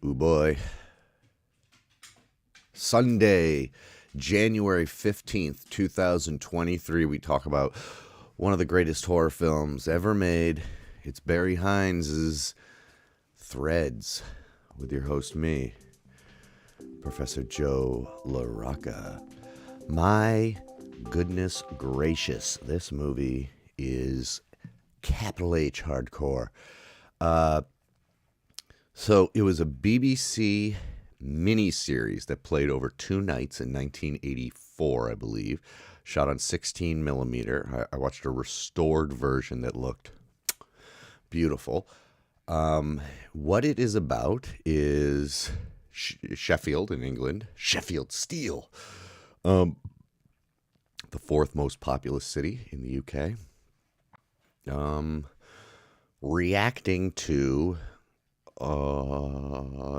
Ooh boy. Sunday, January 15th, 2023. We talk about one of the greatest horror films ever made. It's Barry Hines' Threads with your host, me, Professor Joe LaRocca. My goodness gracious, this movie is capital H hardcore. So it was a BBC miniseries that played over 2 nights in 1984, I believe, shot on 16 millimeter. I watched a restored version that looked beautiful. What it is about is Sheffield in England, Sheffield Steel, the fourth most populous city in the UK, reacting to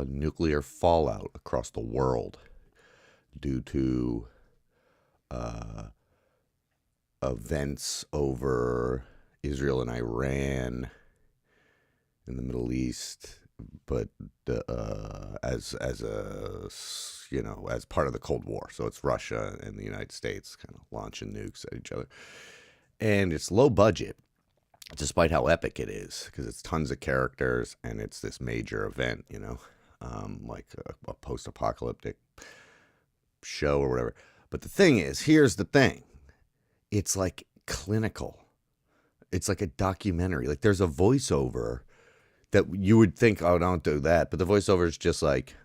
nuclear fallout across the world due to events over Israel and Iran in the Middle East, but as part of the Cold War. So it's Russia and the United States kind of launching nukes at each other, and it's low budget, despite how epic it is, because it's tons of characters and it's this major event, like a post-apocalyptic show or whatever. But the thing is, here's the thing. It's like clinical. It's like a documentary. Like there's a voiceover that you would think, oh, don't do that. But the voiceover is just like,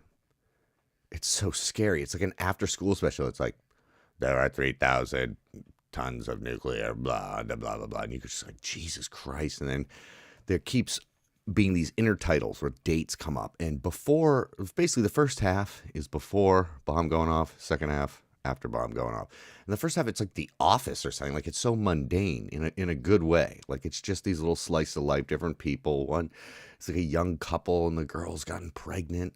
it's so scary. It's like an after-school special. It's like, there are 3,000 tons of nuclear, blah, blah, blah, blah, blah. And you're just like, Jesus Christ. And then there keeps being these intertitles where dates come up. And basically the first half is before bomb going off, second half after bomb going off. And the first half, it's like The Office or something. Like it's so mundane in a good way. Like it's just these little slice of life, different people. One, it's like a young couple and the girl's gotten pregnant.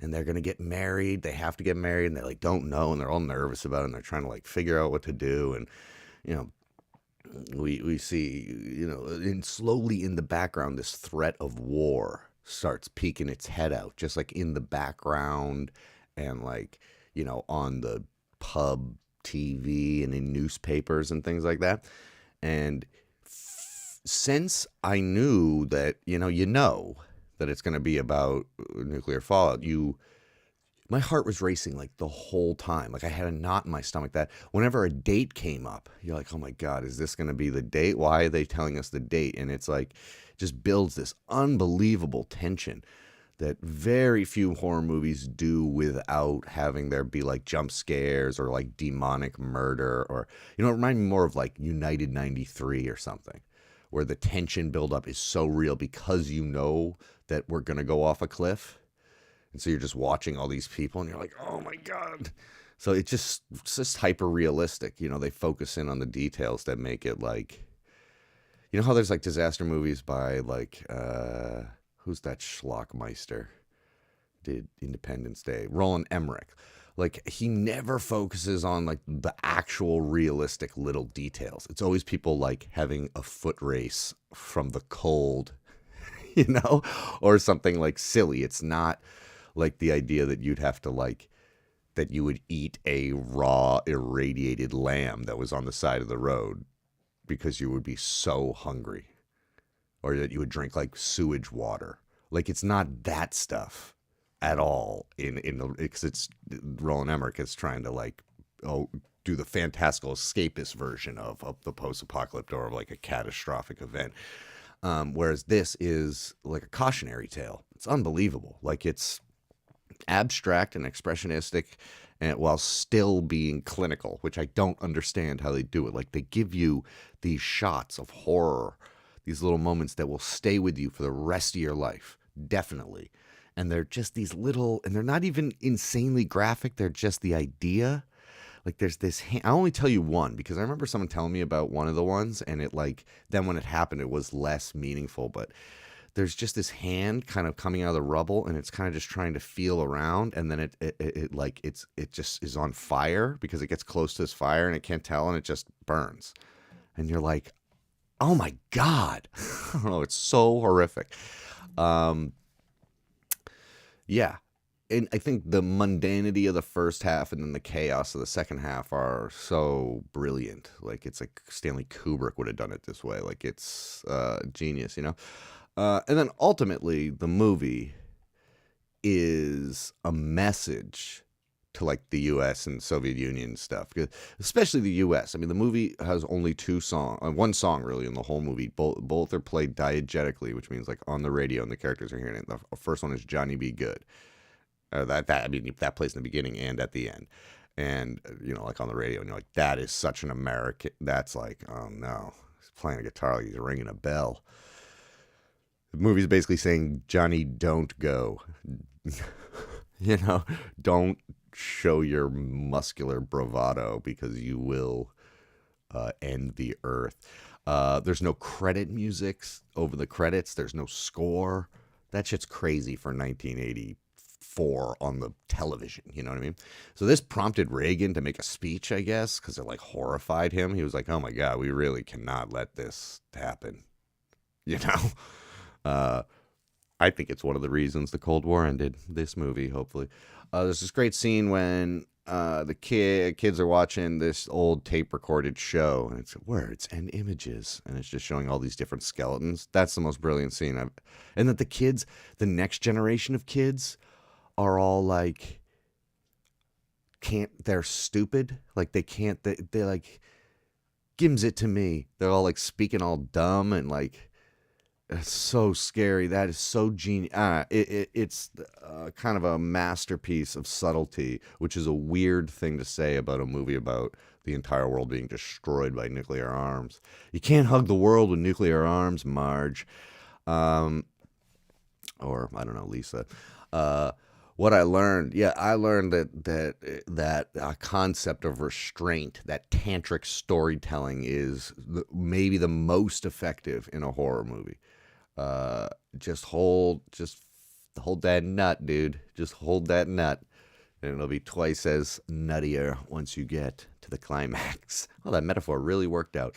And they're going to get married. They have to get married. And they like don't know. And they're all nervous about it. And they're trying to like figure out what to do. And, we see, and slowly in the background, this threat of war starts peeking its head out. Just like in the background and like, on the pub TV and in newspapers and things like that. And since I knew that, that it's going to be about nuclear fallout, my heart was racing like the whole time. Like I had a knot in my stomach that whenever a date came up, you're like, oh my God, is this going to be the date? Why are they telling us the date? And it's like, just builds this unbelievable tension that very few horror movies do without having there be like jump scares or like demonic murder or, it reminded me more of like United 93 or something, where the tension buildup is so real because that we're going to go off a cliff. And so you're just watching all these people and you're like, oh my God. So it's just hyper realistic. They focus in on the details that make it like, how there's like disaster movies by like, who's that schlockmeister? Did Independence Day. Roland Emmerich. Like he never focuses on like the actual realistic little details. It's always people like having a foot race from the cold, or something like silly. It's not like the idea that you'd have to like, that you would eat a raw irradiated lamb that was on the side of the road because you would be so hungry, or that you would drink like sewage water. Like it's not that stuff at all because it's Roland Emmerich is trying to like, do the fantastical escapist version of the post-apocalyptic or like a catastrophic event. Whereas this is like a cautionary tale. It's unbelievable. Like it's abstract and expressionistic, and while still being clinical, which I don't understand how they do it. Like they give you these shots of horror, these little moments that will stay with you for the rest of your life, definitely. And they're just these little, and they're not even insanely graphic. They're just the idea. Like there's this, I only tell you one because I remember someone telling me about one of the ones, and it like, then when it happened, it was less meaningful, but there's just this hand kind of coming out of the rubble, and it's kind of just trying to feel around, and then it just is on fire because it gets close to this fire and it can't tell, and it just burns. And you're like, oh my God. I don't know, it's so horrific. Yeah. And I think the mundanity of the first half and then the chaos of the second half are so brilliant. Like it's like Stanley Kubrick would have done it this way. Like it's genius, you know. And then ultimately, the movie is a message to like the U.S. and Soviet Union stuff, especially the U.S. I mean, the movie has only one song really in the whole movie. Both are played diegetically, which means like on the radio and the characters are hearing it. The first one is Johnny Be Good. I mean that plays in the beginning and at the end, and like on the radio, and you're like, that is such an American. That's like, oh no, he's playing a guitar, like he's ringing a bell. The movie's basically saying, Johnny, don't go. Don't show your muscular bravado because you will end the earth. There's no credit music over the credits. There's no score. That shit's crazy for 1984 on the television. You know what I mean? So this prompted Reagan to make a speech, I guess, because it like horrified him. He was like, oh my God, we really cannot let this happen. You know? I think it's one of the reasons the Cold War ended. This movie, hopefully. There's this great scene when the kids are watching this old tape recorded show, and it's words and images, and it's just showing all these different skeletons. That's the most brilliant scene. And that the next generation of kids, are all like, they're stupid. Like they can't. They like, gives it to me. They're all like speaking all dumb and like. It's so scary. That is so genius. It's kind of a masterpiece of subtlety, which is a weird thing to say about a movie about the entire world being destroyed by nuclear arms. You can't hug the world with nuclear arms, Marge. Or, I don't know, Lisa. What I learned that concept of restraint, that tantric storytelling is maybe the most effective in a horror movie. Just hold that nut, dude. Just hold that nut, and it'll be twice as nuttier once you get to the climax. Well, that metaphor really worked out.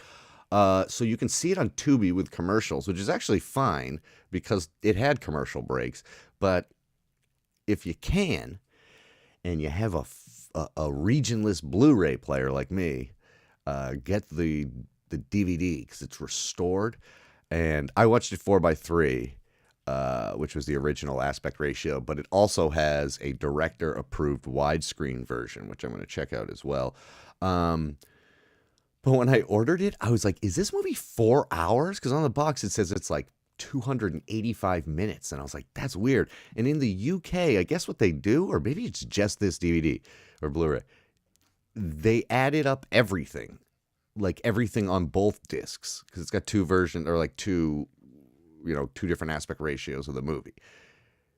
So you can see it on Tubi with commercials, which is actually fine because it had commercial breaks. But if you can, and you have a regionless Blu-ray player like me, get the DVD because it's restored. And I watched it 4:3, which was the original aspect ratio, but it also has a director-approved widescreen version, which I'm going to check out as well. But when I ordered it, I was like, is this movie 4 hours? Because on the box it says it's like 285 minutes. And I was like, that's weird. And in the UK, I guess what they do, or maybe it's just this DVD or Blu-ray, they added up everything. Like everything on both discs, because it's got two versions, or like two different aspect ratios of the movie.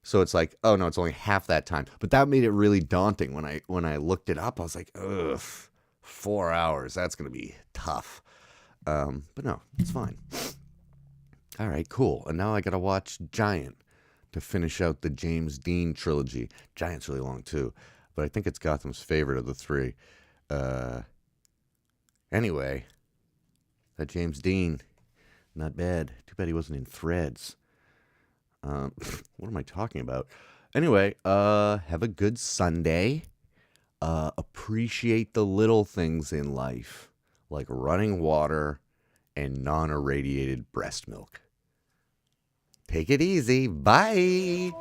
So it's like, oh no, it's only half that time. But that made it really daunting when I looked it up. I was like, ugh, 4 hours. That's gonna be tough. But no, it's fine. All right, cool. And now I gotta watch Giant to finish out the James Dean trilogy. Giant's really long too, but I think it's Gotham's favorite of the three. Anyway, that James Dean, not bad. Too bad he wasn't in Threads. What am I talking about? Anyway, have a good Sunday. Appreciate the little things in life, like running water and non-irradiated breast milk. Take it easy. Bye.